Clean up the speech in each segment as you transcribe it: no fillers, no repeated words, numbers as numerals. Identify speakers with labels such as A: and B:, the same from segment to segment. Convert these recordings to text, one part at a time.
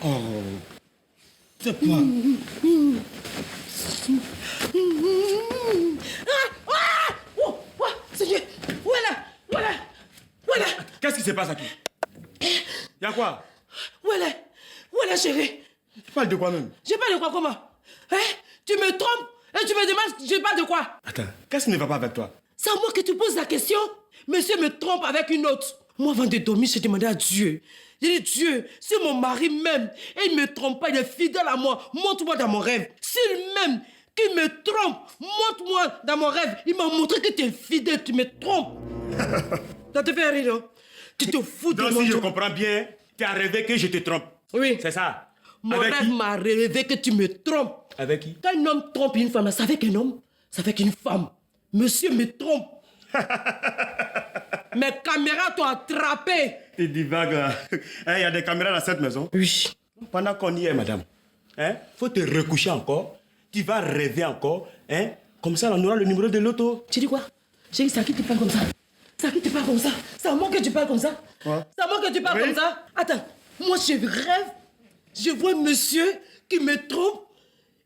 A: Oh, c'est quoi?
B: Seigneur, voilà.
A: Qu'est-ce qui se passe aquí? Y'a quoi?
B: Voilà, chérie.
A: Tu parles de quoi même?
B: Je parle de quoi, comment? Hein? Tu me trompes et tu me demandes je parle de quoi?
A: Attends, qu'est-ce qui ne va pas avec toi?
B: C'est à moi que tu poses la question. Monsieur me trompe avec une autre. Moi, avant de dormir, j'ai demandé à Dieu. J'ai dit, Dieu, si mon mari m'aime et il ne me trompe pas, il est fidèle à moi, montre-moi dans mon rêve. S'il m'aime, qu'il me trompe, montre-moi dans mon rêve. Il m'a montré que tu es fidèle, tu me trompes. Ça te fait rire, non? Tu te fous de moi.
A: Donc si je comprends bien, tu as rêvé que je te trompe.
B: Oui.
A: C'est ça?
B: Mon
A: Avec
B: rêve
A: qui?
B: m'a rêvé que tu me trompes.
A: Avec qui?
B: Quand un homme trompe une femme, c'est avec un homme, c'est avec une femme. Monsieur me trompe. Mes caméras t'ont attrapé.
A: Tu divagues là. Il y a des caméras dans cette maison?
B: Oui.
A: Pendant qu'on y est, madame, faut te recoucher encore. Tu vas rêver encore. Comme ça, on aura le numéro de l'auto.
B: Tu dis quoi? Chérie, c'est à qui tu parles comme ça? C'est à qui tu parles comme ça? C'est à moi que tu parles comme ça?
A: Ouais.
B: C'est à moi que tu parles comme ça? Attends, moi je rêve, je vois monsieur qui me trompe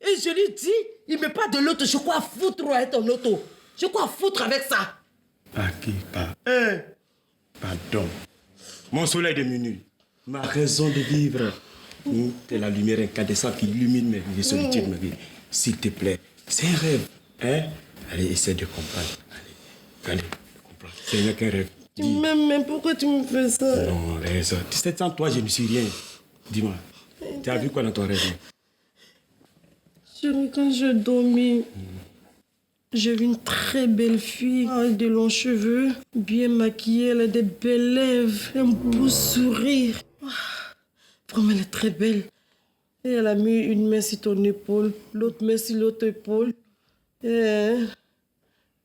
B: et je lui dis, il me parle de l'auto, je crois foutre avec ton auto. Je crois foutre avec ça.
A: À qui parle? Pardon. Mon soleil de minuit, ma raison de vivre. C'est la lumière incandescente qui illumine mes vies, solitude, ma vie. S'il te plaît, c'est un rêve. Allez, essaie de comprendre. Allez, comprends. C'est rien qu'un rêve.
B: Tu m'aimes, mais pourquoi tu me fais ça?
A: Non, raison. Tu sais, sans toi, je ne suis rien. Dis-moi, tu as vu quoi dans ton rêve?
B: Chérie, quand je dormis, j'ai vu une très belle fille avec de longs cheveux, bien maquillée, elle a des belles lèvres, un beau sourire. Vraiment, elle est très belle. Et elle a mis une main sur ton épaule, l'autre main sur l'autre épaule. Et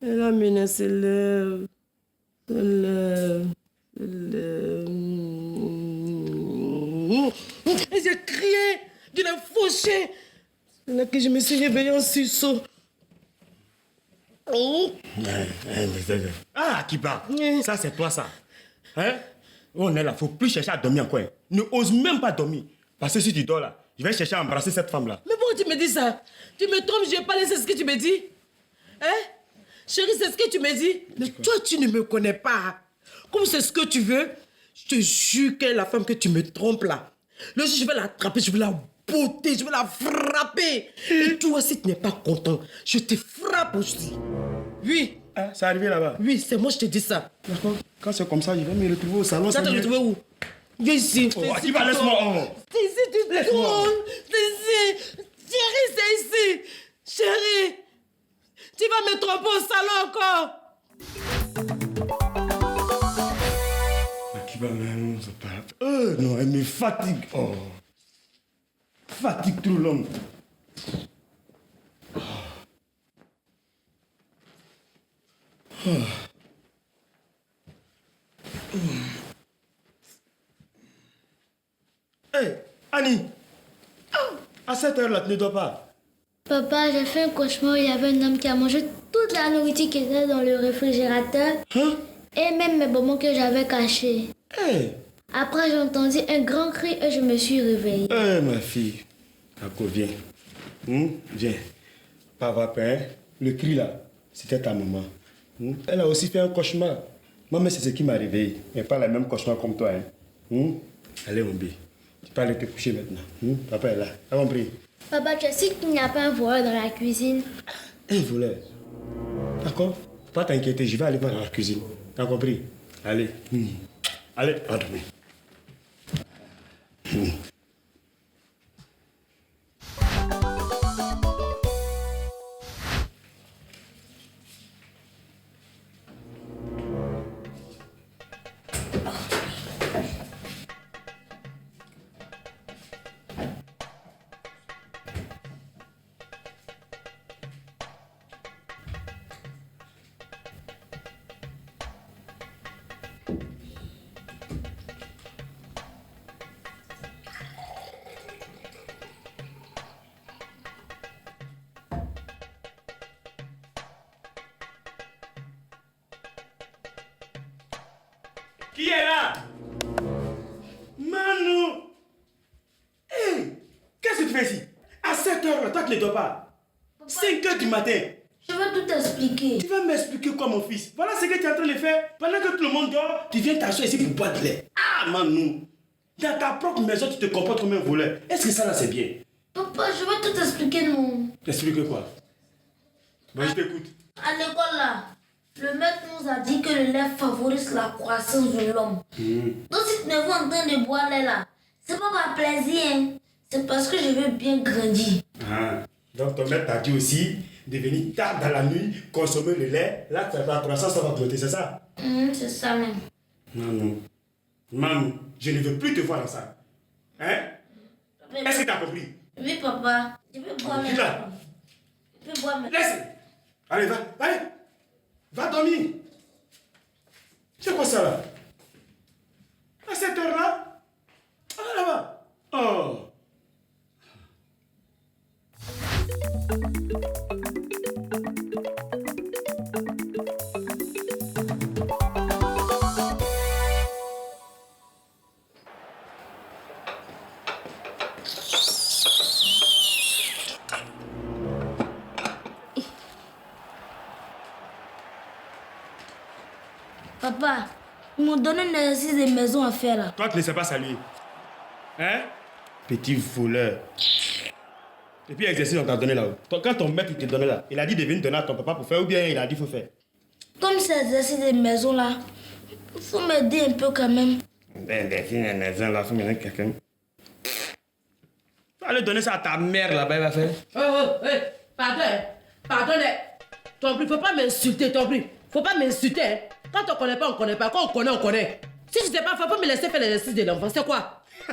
B: elle a mené ses lèvres. Et j'ai crié, je l'ai fauché. C'est là que je me suis réveillée en sursaut.
A: Ah, qui parle? Ça, c'est toi, ça. On est là, faut plus chercher à dormir encore. Ne ose même pas dormir. Parce que si tu dors là, je vais chercher à embrasser cette femme-là.
B: Mais pourquoi tu me dis ça? Tu me trompes, je vais pas laisser ce que tu me dis. Chérie, c'est ce que tu me dis. Mais toi, tu ne me connais pas. Comme c'est ce que tu veux, je te jure qu'elle est la femme que tu me trompes là. Le jour, je vais l'attraper, je vais la botter, je vais la frapper. Et toi, si tu n'es pas content, je te frappe aussi. Oui.
A: C'est arrivé là-bas?
B: Oui, c'est moi, je te dis ça.
A: D'accord. Quand c'est comme ça, je vais me retrouver au salon.
B: Ça te retrouver où? Viens ici.
A: Tu vas, laisse-moi.
B: C'est ici, tu te trouves. C'est ici. Chérie, c'est ici. Chérie, tu vas me tromper au salon encore.
A: Qui va même se parler? Non, elle me fatigue. Fatigue trop l'homme. Annie, à cette heure-là, tu ne dors pas?
C: Papa, j'ai fait un cauchemar. Il y avait un homme qui a mangé toute la nourriture qui était dans le réfrigérateur. Et même mes bonbons que j'avais cachés. Après, j'ai entendu un grand cri et je me suis réveillée.
A: Ma fille, Ako, viens. Viens. Pas avoir peur. Le cri là, c'était ta maman. Elle a aussi fait un cauchemar. Moi, c'est ce qui m'a réveillé. Mais pas le même cauchemar comme toi. Allez, mon bé. Tu peux aller te coucher maintenant. Papa est là. T'as compris?
C: Papa, tu sais qu'il n'y a pas un voleur dans la cuisine?
A: Un voleur. D'accord? Faut pas t'inquiéter, je vais aller voir dans la cuisine. T'as compris? Allez. Allez, va dormir. Qui est là? Manu! fais ici? À 7 heures, toi tu ne dors pas. 5 heures du matin.
C: Je vais tout expliquer.
A: Tu vas m'expliquer quoi, mon fils? Voilà ce que tu es en train de faire. Pendant que tout le monde dort, tu viens t'asseoir ici pour boire de lait. Ah, Manou. Dans ta propre maison, tu te comportes comme un voleur. Est-ce que ça là, c'est bien?
C: Papa, je vais tout expliquer, non.
A: T'expliques quoi? Bon, je t'écoute.
C: À l'école, là, le maître nous a dit que le lait favorise la croissance de l'homme. Donc, si tu me vois en train de boire lait, là, c'est pas par plaisir, hein. C'est parce que je veux bien grandir.
A: Ah. Donc, ton maître t'a dit aussi de venir tard dans la nuit, consommer le lait. Là, ta croissance va augmenter, c'est ça?
C: C'est ça même.
A: Manou. Manou, je ne veux plus te voir dans ça. Hein? Est-ce que tu as compris?
C: Oui, papa. Je veux boire mes
A: là.
C: Je veux boire mes
A: Laisse. Allez, va. Allez. Va dormir. C'est quoi ça là? À cette heure-là? Ah, là-bas. Oh.
C: Papa, ils m'ont donné un exercice de maison à faire là.
A: Toi, tu ne sais pas saluer. Hein? Petit voleur. Et puis, exercice, on t'a donné là-haut. Quand ton maître te donnait là, il a dit de venir donner à ton papa pour faire ou bien il a dit qu'il faut faire?
C: Comme ces exercices de maison là, il faut m'aider un peu quand même.
A: Des filles de maison là, il faut m'aider quelqu'un. Tu vas aller donner ça à ta mère là-bas, il va faire.
B: Pardon, ton prix, faut pas m'insulter, ton prix. Faut pas m'insulter, hein. Quand on connaît pas, on connaît pas. Quand on connaît, on connaît. Si tu sais pas, faut pas me laisser faire l'exercice de l'enfant. C'est quoi?
A: Faut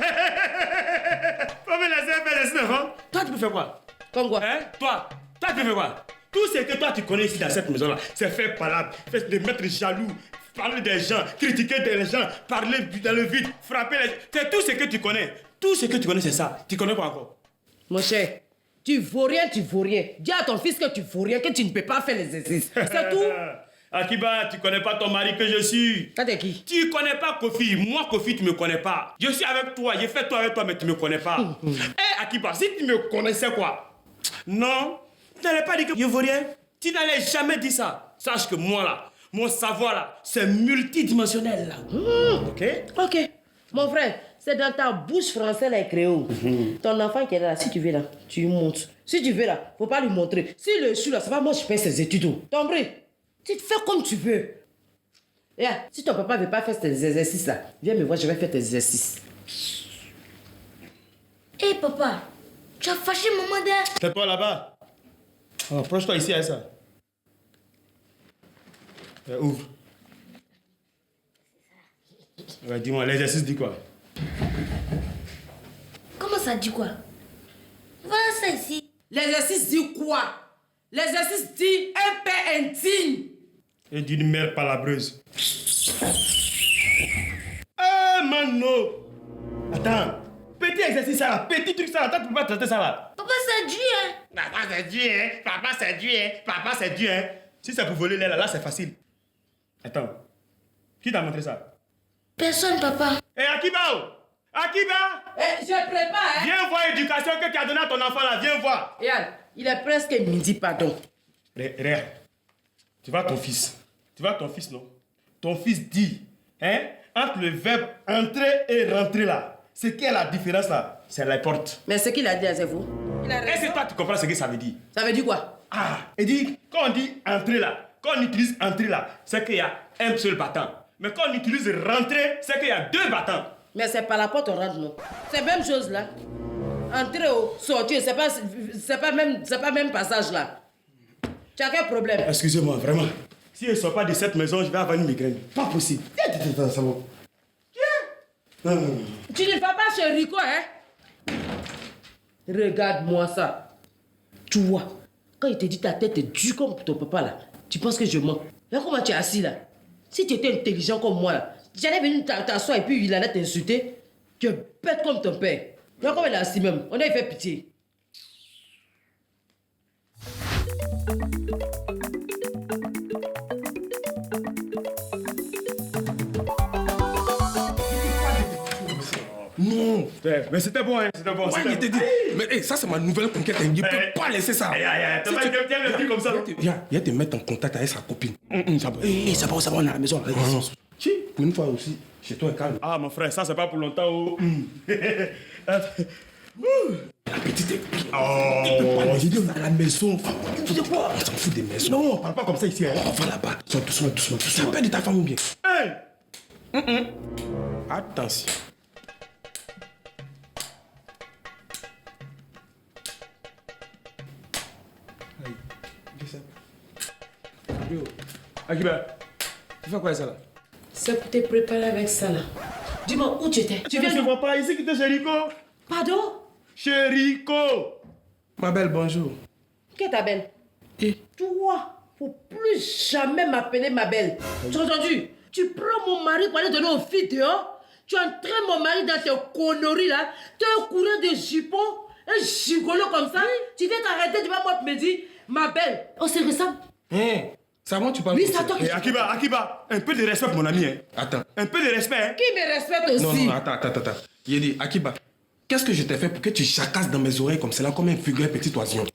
A: me laisser faire l'exercice d'enfant. Toi, tu peux faire quoi?
B: Comme quoi?
A: Hein? Toi, tu peux faire quoi? Tout ce que toi, tu connais ici dans cette maison-là, c'est faire palabre, faire de mettre jaloux, parler des gens, critiquer des gens, parler dans le vide, frapper les gens. C'est tout ce que tu connais. Tout ce que tu connais, c'est ça. Tu connais quoi encore?
B: Mon cher, tu vaux rien, tu vaux rien. Dis à ton fils que tu vaux rien, que tu ne peux pas faire l'exercice. C'est tout.
A: Akiba, tu connais pas ton mari que je suis.
B: Ça t'es qui?
A: Tu connais pas Kofi. Moi, Kofi, tu me connais pas. Je suis avec toi, j'ai fait toi avec toi, mais tu me connais pas. Akiba, si tu me connaissais quoi? Non, tu n'allais pas dire que je vaux rien. Tu n'allais jamais dire ça. Sache que moi là, mon savoir là, c'est multidimensionnel là. Ok?
B: Ok. Mon frère, c'est dans ta bouche française là, créole. Ton enfant qui est là, si tu veux là, tu lui montres. Si tu veux là, faut pas lui montrer. Si le chou là, c'est pas moi je paye ses études. T'en prie. Tu te fais comme tu veux. Et si ton papa veut pas faire tes exercices là, viens me voir, je vais faire tes exercices.
C: Hé papa, tu as fâché maman d'air.
A: C'est toi là-bas. Oh, approche-toi ici avec ça. Ouvre. Ouais, dis-moi, l'exercice dit quoi?
C: Comment ça dit quoi? Voilà ça ici.
B: L'exercice dit quoi? L'exercice dit un père intime.
A: Et d'une mère palabreuse. Ah, Mano! Attends. Petit exercice ça là, petit truc ça là, toi tu peux pas traiter ça là.
C: Papa, c'est dur, hein?
A: Papa c'est dur, hein? Papa c'est dur, hein? Papa c'est dur, hein? Si c'est pour voler l'air là, c'est facile. Attends. Qui t'a montré ça?
C: Personne, papa.
A: Eh, Akiba! Akiba!
B: Je prépare, hein?
A: Viens voir l'éducation que tu as donnée à ton enfant là, viens voir.
B: Regarde, il est presque midi, pardon.
A: Regarde. Tu vois ton fils. Tu vois ton fils, non? Ton fils dit, hein? Entre le verbe entrer et rentrer là, c'est quelle la différence là? C'est la porte.
B: Mais ce qu'il a dit, c'est vous.
A: Est-ce que toi tu comprends ce que ça veut dire?
B: Ça veut dire quoi?
A: Ah, il dit, quand on dit entrer là, quand on utilise entrer là, c'est qu'il y a un seul battant. Mais quand on utilise rentrer, c'est qu'il y a deux battants.
B: Mais c'est par la porte on rentre, non? C'est la même chose là. Entrer ou sortir, c'est pas même passage là. Tu as quel problème?
A: Excusez-moi, vraiment. Si je ne sors pas de cette maison, je vais avoir une migraine. Pas possible. Viens, ça va. Viens. Non.
B: Tu ne vas pas chez Rico, hein? Regarde-moi ça. Tu vois, quand il te dit ta tête est dure comme ton papa là, tu penses que je mens. Là, comment tu es assis là? Si tu étais intelligent comme moi là, j'allais venir t'asseoir et puis il allait t'insulter. Tu es bête comme ton père. Là, comme il est assis même, on a fait pitié.
A: Non, Mais c'était bon, hein. C'était bon.
D: Ouais, il te dit. Mais hey, ça, c'est ma nouvelle conquête. Il ne peut pas laisser ça.
A: T'as pas bien le truc comme ça.
D: Viens te mettre en contact avec sa copine.
A: Ça va.
D: C'est bon, on est à la maison. Qui? Pour une fois aussi, chez toi, calme.
A: Ah, mon frère, ça, c'est pas pour longtemps. Oh.
D: La petite est...
A: Oh,
D: j'ai dit, on est à la maison. Tu sais quoi? On s'en fout des maisons.
A: non, on parle pas comme ça ici. Hein.
D: On va là-bas. Doucement. Tu as peur de ta femme ou bien?
A: Hey!
D: Attention.
A: Yo, Akiba, tu fais quoi ça là?
B: C'est pour te préparer avec ça là. Dis-moi où tu étais.
A: Tu viens de voir pas ici qui était chez Rico?
B: Pardon?
A: Chez Rico!
D: Ma belle, bonjour.
B: Qui est ta belle? Toi, faut plus jamais m'appeler ma belle. Tu as entendu? Tu prends mon mari pour aller donner aux filles dehors. Tu entraînes mon mari dans tes conneries là. Tu es un courant de jupons, un gigolo comme ça. Tu viens t'arrêter devant moi pour me dire, ma belle, on se ressemble.
D: C'est moi tu parles.
B: Oui, c'est à toi que
A: Hey,
B: tu
A: Akiba, un peu de respect pour mon ami. Hein.
D: Attends.
A: Un peu de respect. Hein.
B: Qui me respecte aussi?
D: Non, attends. Il a dit, Akiba, qu'est-ce que je t'ai fait pour que tu chacasses dans mes oreilles comme cela, comme un fugueur petit oisillon?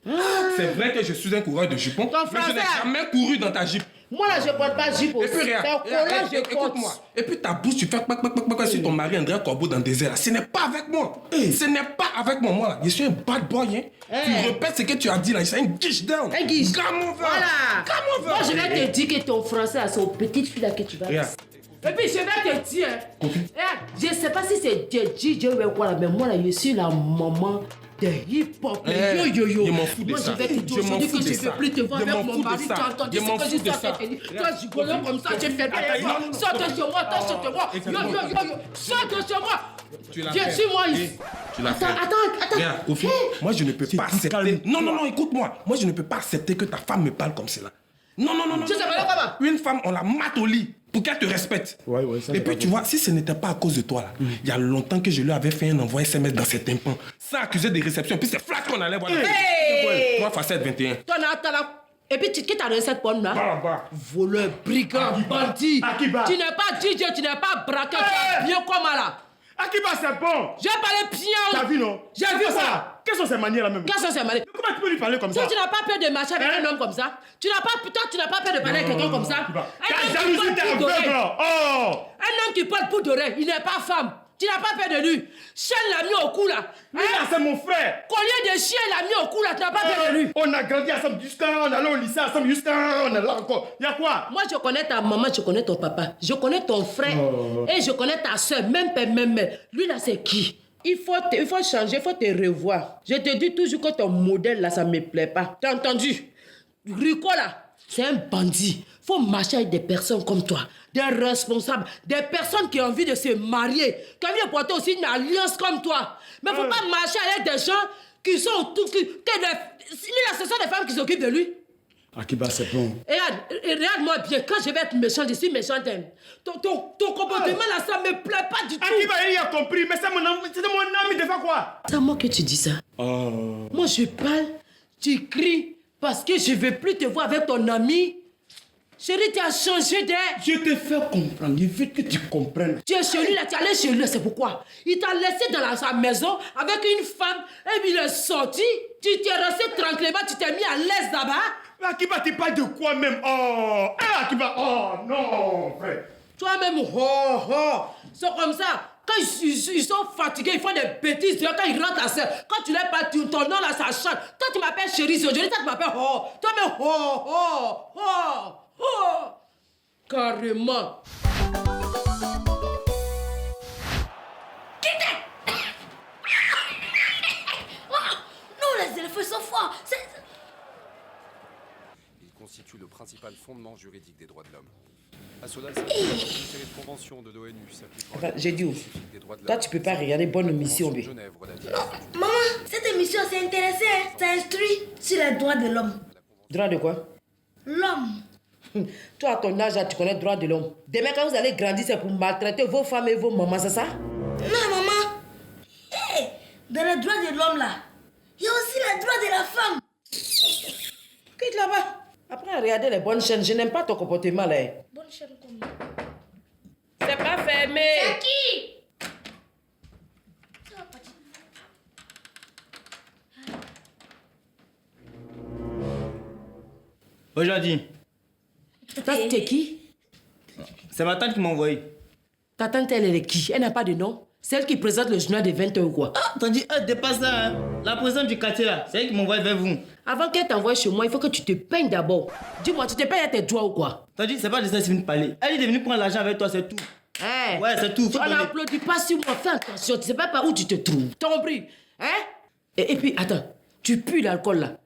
D: C'est vrai que je suis un coureur de jupons, mais je n'ai jamais couru dans ta jupe.
B: Moi là, je porte pas jupe aussi.
D: Et puis regarde,
B: C'est au collant, je porte.
D: écoute-moi. Et puis ta bouche, tu fais sur ton mari André Corbeau dans le désert. Là. Ce n'est pas avec moi. Ce n'est pas avec moi. Moi, là, je suis un bad boy. Hein. Tu répètes ce que tu as dit là. C'est un guiche down.
B: Un guiche.
D: Come over.
B: Voilà.
D: Come over.
B: Moi, je vais te dire que ton français, là, c'est aux petites filles là que tu vas.
D: Regarde.
B: Et puis, je vais te dire, je ne sais pas si c'est DJ ou quoi là, mais moi là, je suis la maman de hip-hop. Yo.
D: Je m'en fous de
B: moi,
D: ça.
B: je vais te dire aujourd'hui que je ne veux plus te voir
D: Je
B: avec
D: m'en
B: mon
D: fous de
B: mari. Tu
D: ça.
B: as entendu
D: Je m'en
B: ce que
D: fous
B: je
D: de
B: t'ai
D: ça.
B: dit. Toi, gigolo comme ça, tu fais bien. Sors de chez moi, sors de chez moi. Yo. Sors de chez moi.
D: Tu l'as
B: Viens
D: fait.
B: sur moi ici.
D: Tu l'as fait.
B: Attends.
D: Regarde, Kofi, moi je ne peux pas accepter. Non, écoute-moi. Moi je ne peux pas accepter que ta femme me parle comme cela. Non.
B: Tu sais pas comment?
D: Une femme, on la mate au lit pour qu'elle te respecte.
A: Ouais, ça,
D: Et puis tu vois, si ce n'était pas à cause de toi là, il y a longtemps que je lui avais fait un envoi SMS dans ses tympans. Ça accusé de réception. Et puis c'est flash qu'on allait voir.
B: Hey!
D: 3 facette 21.
B: T'en as. Et puis, qui t'a donné cette pomme là?
D: Bah.
B: Voleur, brigand, bandit.
A: Akiba.
B: Tu n'es pas DJ, tu n'es pas braqueur, tu es bien comme là.
A: Akiba, c'est bon!
B: J'ai parlé bien.
A: T'as vu, non?
B: J'ai vu ça.
A: Quelles sont ces manières là même?
B: Qu'est-ce que c'est, Marie?
A: Comment tu peux lui parler comme ça?
B: Si tu n'as pas peur de marcher avec un homme comme ça, tu n'as pas peur de parler avec quelqu'un comme ça.
A: Ta jalousie, t'es aveugle là! Oh!
B: Un homme qui porte poudre d'oreille, il n'est pas femme. Tu n'as pas peur de lui. Chien l'a mis au cou là.
A: Lui là, c'est mon frère!
B: Collier de chien l'a mis au cou là, tu n'as pas peur de lui.
A: On a grandi ensemble jusqu'à on allait au lycée ensemble jusqu'à on est là encore. Y'a quoi?
B: Moi, je connais ta maman, je connais ton papa, je connais ton frère et je connais ta soeur, même père, même mère. Lui là, c'est qui? Il faut changer, il faut te revoir. Je te dis toujours que ton modèle là, ça me plaît pas. T'as entendu? Rico là, c'est un bandit. Faut marcher avec des personnes comme toi, des responsables, des personnes qui ont envie de se marier, qui ont envie de porter aussi une alliance comme toi. Mais faut pas marcher avec des gens qui sont tout... Lui là, ce sont des femmes qui s'occupent de lui.
A: Akiba, c'est bon.
B: Et regarde-moi bien, quand je vais être méchante, je suis méchante. Ton comportement là, ça me plaît pas du tout.
A: Akiba, il a compris, mais c'est mon ami de faire quoi?
B: C'est à moi que tu dis ça. Moi, je parle, tu cries, parce que je veux plus te voir avec ton ami. Chérie, tu as changé d'air.
A: Je te fais comprendre, il veut que tu comprennes.
B: Tu es chez lui là, tu es allé chez lui, c'est pourquoi. Il t'a laissé dans sa maison avec une femme, et puis il est sorti. Tu t'es resté tranquillement, tu t'es mis à l'aise là-bas.
A: Akiba, tu parles de quoi même? Oh! Akiba, oh non, frère.
B: Toi-même, c'est comme ça. Quand ils sont fatigués, ils font des bêtises. Quand ils rentrent à ça, quand tu leur parles, ton nom là, ça change. Toi, tu m'appelles chérie, aujourd'hui, toi, tu m'appelles Toi-même, carrément.
C: Non, les éléphants sont forts.
E: Il constitue le principal fondement juridique des droits de l'homme. À cela, une série de conventions de l'ONU s'appliquant.
B: J'ai dit où? Toi, tu peux pas regarder bonne émission, B.
C: Maman, cette émission s'est intéressée. Ça instruit sur les droits de l'homme.
B: Droit de quoi?
C: L'homme.
B: Toi, à ton âge, tu connais le droit de l'homme. Demain, quand vous allez grandir, c'est pour maltraiter vos femmes et vos mamans, c'est ça?
C: Non, maman. Hey, dans les droits de l'homme là, il y a aussi les droits de la femme.
B: Quitte là-bas. Après, regardez les bonnes chaînes. Je n'aime pas ton comportement là.
C: Bonne chaîne comme
B: C'est pas fermé.
C: C'est qui? Ça va partir
F: Aujourd'hui.
B: Ça, c'était qui?
F: C'est ma tante qui m'a envoyé.
B: Ta tante, elle est qui? Elle n'a pas de nom? C'est elle qui présente le journal de 20h ou quoi?
F: Ah, t'as dit, elle dépasse ça, hein. La présidente du quartier là, c'est elle qui m'a envoyé vers vous.
B: Avant qu'elle t'envoie chez moi, il faut que tu te peignes d'abord. Dis-moi, tu te peignes à tes doigts ou quoi?
F: T'as dit, c'est pas de ça, c'est venu parler. Elle est venue prendre l'argent avec toi, c'est tout.
B: Hein?
F: Ouais, c'est tout.
B: Tu n'applaudis pas sur moi, fais attention, tu sais pas par où tu te trouves. T'as compris? Hein? Et puis, attends, tu pues l'alcool là.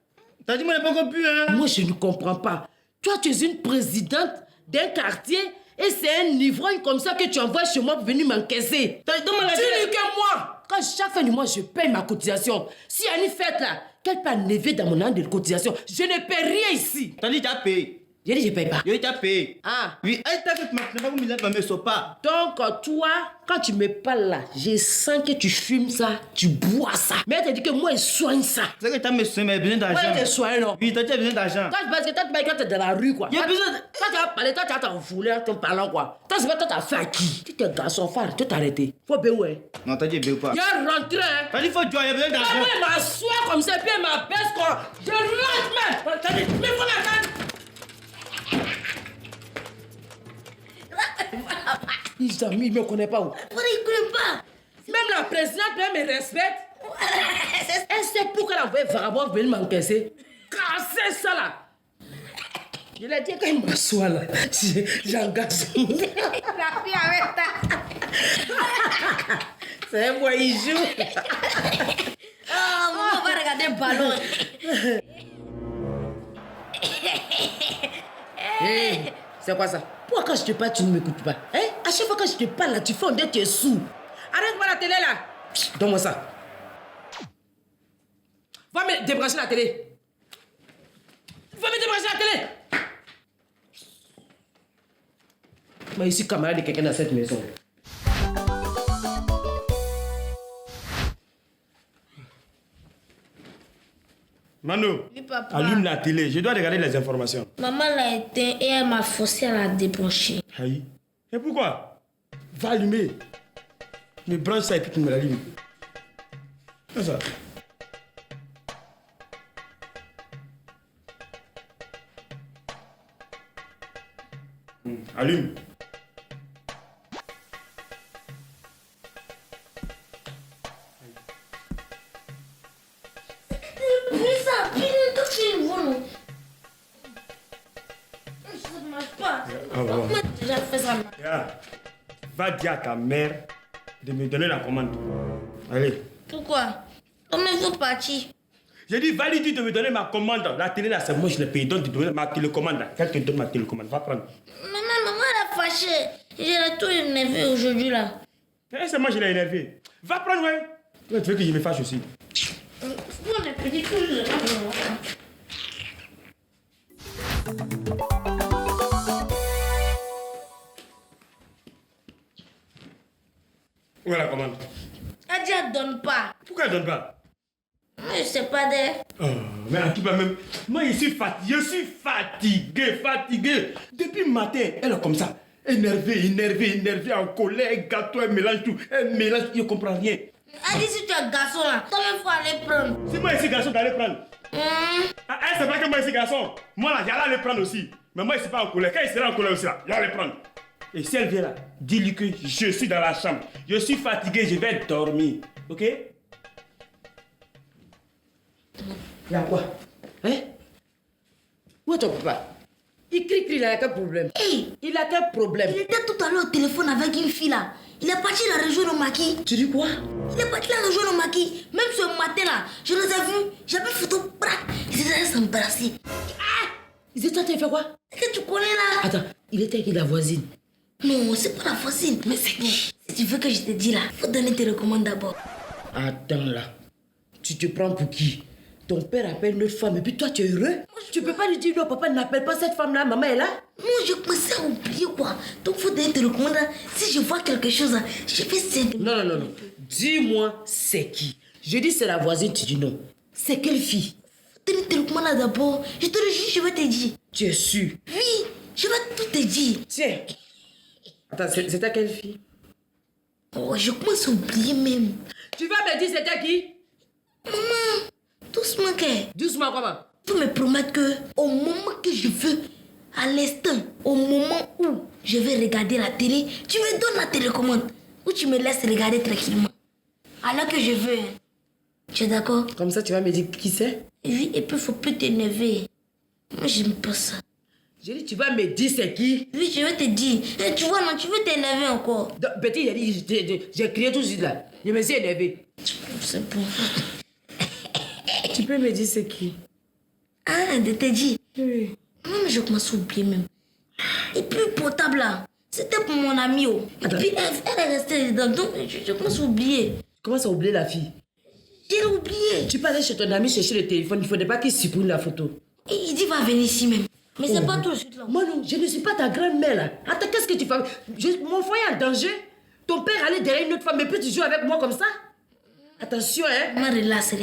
F: T'as dit, moi, j'ai pas encore pu, hein.
B: Moi, je ne comprends pas. Toi, tu es une présidente d'un quartier et c'est un ivrogne comme ça que tu envoies chez moi pour venir m'encaisser. Tu dis que moi, quand chaque fin du mois, je paye ma cotisation. Si il y a une fête là, qu'elle peut enlever dans mon an de cotisation, je ne paie rien ici.
F: T'as dit, t'as payé.
B: J'ai dit, je ne paye pas.
F: Yo, t'as payé.
B: Ah.
F: Oui, elle t'a fait que tu n'as pas mis là, mais sauf pas.
B: Donc, toi, quand tu me parles là, je sens que tu fumes ça, tu bois ça. Mais elle te dit que moi, je soigne ça.
F: C'est que t'as besoin d'argent.
B: Ouais, je soigne, non.
F: Oui, t'as besoin d'argent.
B: Parce que quand tu es dans la rue, quoi.
F: Il y a besoin de...
B: Quand tu vas parler, toi, tu vas t'enfouler en te parlant, quoi. Toi, c'est pas toi, t'as fait à qui? Tu es garçon phare, tu t'es arrêté. Faut bien, ouais.
F: Non, t'as dit, béou pas.
B: Il y a rentré, hein.
F: T'as dit, faut jouer, il y a besoin d'argent.
B: Elle m'assoit comme ça, puis elle m'abaisse, quoi. Je rentre, même. T'as dit, mais faut l'attendre. Les amis, il ne me connaît pas où.
C: Pourquoi il ne connaît pas?
B: Même la présidente, elle me respecte. Elle sait pourquoi elle a envoyé vagabond venir m'encaisser. Casser ça là. Je l'ai dit quand il m'assoit là. J'engage.
C: La fille avec ta...
B: C'est moi, il joue.
C: Oh, maman va regarder le ballon.
B: Hey, c'est quoi ça? Pourquoi quand je te parle, tu ne m'écoutes pas? Hein? À chaque fois que je te parle là, tu fais on dirait que tu es sourd. Arrête-moi la télé là. Donne-moi ça. Va me débrancher la télé. Va me débrancher la télé. Moi, ici, camarade de quelqu'un dans cette maison.
A: Mano,
C: Oui, papa.
A: allume la télé, je dois regarder les informations.
C: Maman l'a éteint et elle m'a forcé à la débrancher.
A: Aïe. Et pourquoi? Va allumer. Me branche ça et puis tu me l'allumes. C'est ça. Allume.
C: Plus ça, plus toi tu le vois, non? Ça ne marche pas.
A: Ah bon.
C: Moi, j'ai déjà fait ça.
A: Regarde. Va dire à ta mère de me donner la commande. Allez.
C: Pourquoi? Comment il faut partir?
A: J'ai dit, va lui dire de me donner ma commande. La télé là, c'est moi, je l'ai payé. Donc, tu donnes ma télécommande là. Qu'elle te donne ma télécommande. Va prendre.
C: Maman, elle a fâché. J'ai tout énervé aujourd'hui là.
A: Eh, c'est moi, je l'ai énervé. Va prendre, ouais. Tu veux que je me fâche aussi?
C: Moi, les petits choses.
A: Où est la commande?
C: Elle dit, elle donne pas.
A: Pourquoi elle donne pas?
C: Moi, je sais pas d'elle.
A: Oh, mais en tout cas même, moi je suis fatigué. Depuis le matin, elle est comme ça. Énervée, en colère, gâteau, elle mélange tout. Elle mélange, je ne comprends rien.
C: Elle dit, si tu es garçon là, toi il faut aller prendre.
A: C'est moi ici garçon d'aller prendre. Ah, elle sait pas que moi ici garçon. Moi là, j'allais aller prendre aussi. Mais moi je suis pas en colère. Quand il sera en colère aussi là, j'allais prendre. Et si elle vient là, dis-lui que je suis dans la chambre. Je suis fatigué, je vais dormir. Ok?
B: Y'a quoi? Hein? Où est ton papa? Il crie, il a quel problème?
C: Hey,
B: Il a quel problème?
C: il était tout à l'heure au téléphone avec une fille là. Il est parti la rejoindre au maquis.
B: Tu dis quoi?
C: Il est parti la rejoindre au maquis. Même ce matin là, je les ai vus. J'avais photo, braque. Ils étaient allés s'embrasser.
B: Ah! Ils étaient en train de faire quoi?
C: C'est que tu connais là.
B: Attends, il était avec la voisine.
C: Non, c'est pas la voisine. Mais c'est qui? Si tu veux que je te dise là, faut donner tes recommandes d'abord.
B: Attends là. Tu te prends pour qui? Ton père appelle notre femme et puis toi tu es heureux? Tu peux pas lui dire non, papa n'appelle pas cette femme là, maman est là?
C: Non, je pensais à oublier quoi. Donc faut donner tes recommandes. Si je vois quelque chose, je fais ça.
B: Non. Dis-moi c'est qui? Je dis c'est la voisine, tu dis non. C'est quelle fille?
C: Donne tes recommandes d'abord. Je te le jure, je vais te dire.
B: Tu es sûr?
C: Oui, je vais tout te dire.
B: Tiens. Attends, c'était quelle fille?
C: Oh, je commence à oublier même.
B: Tu vas me dire c'était qui?
C: Maman, doucement que.
B: Doucement comment?
G: Tu me promettes que au moment que je veux, à l'instant, au moment où je vais regarder la télé, tu me donnes la télécommande. Ou tu me laisses regarder tranquillement. Alors que je veux. Tu es d'accord?
B: Comme ça, tu vas me dire qui c'est?
G: Oui, et puis il faut plus t'énerver. Moi, j'aime pas ça.
B: J'ai dit, tu vas me dire c'est qui?
G: Oui, je vais te dire. Et tu vois, non, tu veux t'énerver encore.
B: Donc, petit, il a dit, j'ai crié tout de suite là. Je me suis énervé.
G: C'est bon.
B: Tu peux me dire c'est qui?
G: Ah, de te dire.
B: Oui.
G: Non, mais je commence à oublier même. Et puis, le portable là, c'était pour mon ami. Oh. Et puis, elle est restée dedans. Donc, je commence à oublier.
B: Comment ça oublier la fille?
G: J'ai oublié.
B: Tu peux aller chez ton ami chercher le téléphone, il ne faudrait pas qu'il supprime la photo.
G: Et il dit, va venir ici même. Mais c'est pas tout de suite là.
B: Moi non, je ne suis pas ta grand-mère là. Attends, qu'est-ce que tu fais? Mon foyer est en danger. Ton père allait derrière une autre femme, mais puis tu joues avec moi comme ça? Attention, hein?
G: Maman, relaxe.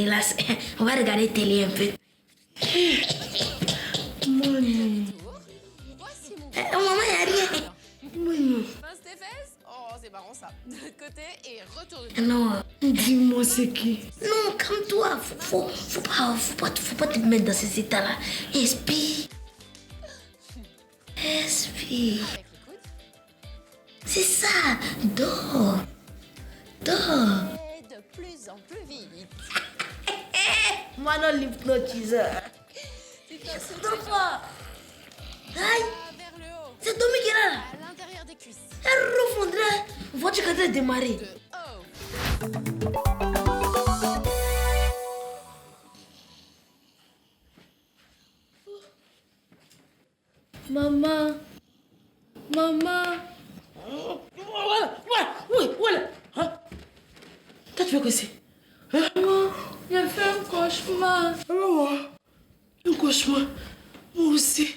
G: On va regarder télé un peu.
B: Maman.
G: Maman, il n'y a rien.
B: Maman.
H: Pince tes fesses? Oh, c'est marrant ça. De l'autre côté et retourne.
G: Non.
B: Dis-moi c'est qui?
G: Non, calme-toi. Faut pas te mettre dans ces états-là. Expire. Expire.
H: Avec le coude.
G: C'est ça. Dors.
H: Et de plus en plus vite.
G: Moi, non, l'hypnotiseur.
H: Tu te souffles
G: Dors pas. Aïe.
H: vers le haut.
G: C'est Tommy qui est là.
H: À l'intérieur des cuisses.
G: Elle refondrait. Voiture quand elle démarrer.
H: Oh.
C: Maman.
B: Voilà. Hein? Qu'est-ce que tu fais que c'est?
C: Maman, j'ai fait un cauchemar.
B: Oh, un cauchemar. Moi aussi.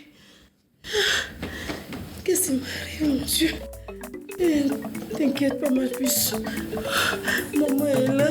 B: Qu'est-ce qui m'arrive, mon Dieu? T'inquiète pas, ma puce. Maman est là.